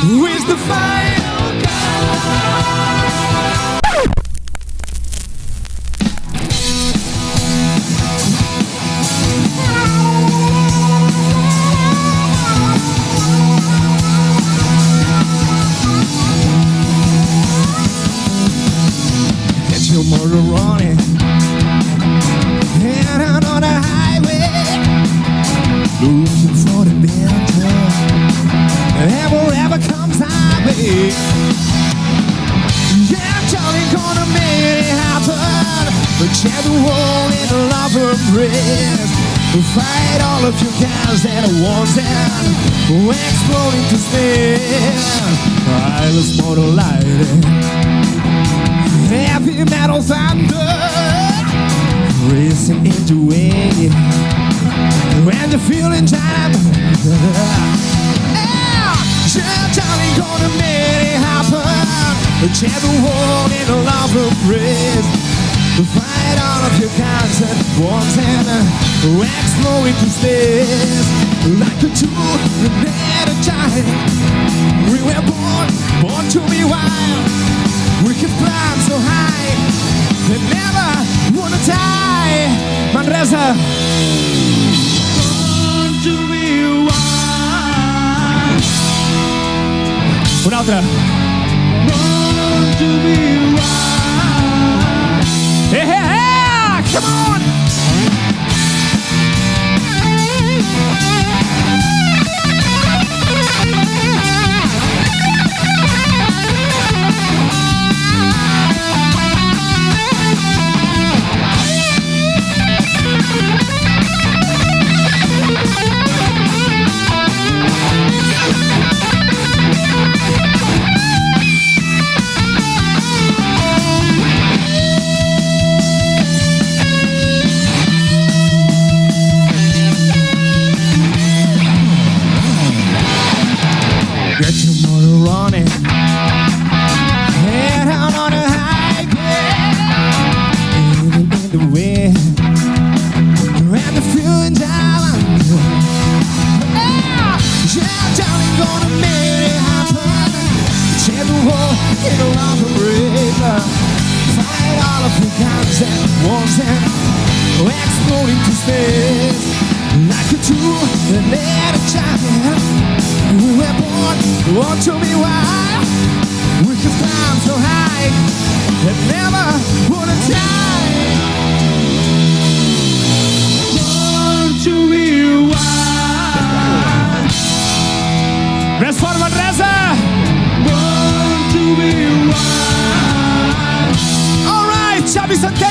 Who is the final guy? Get your motor running, head out on the highway, looking for the better, and whatever comes our way. Yeah, I'm totally gonna make it happen. But share the world in a love embrace. We'll fight all of you guys that are wanting. We're exploding to space. Eyeless motor lighting, heavy metal thunder, racing into way. When you're feeling time, yeah, totally gonna make it happen. Share the world in a love embrace. Fight all of your guys at once and explode into space. Like a tool at a time. We were born to be wild. We can climb so high and never wanna die. Manresa. Born to be wild. Un'altra. Born to be wild. Yeah, come on! Get your motor running, head out on the highway, even in the wind, and the feeling down. Yeah, darling, gonna make it happen. Share the world in a love embrace. Fight all of the guns at once and explode into space. Like a tool and let a child. We were born to be wild. We could climb so high and never wanna die. Born to be wild. Rest for Manresa. Born to be wild. All right, Xavi Santé.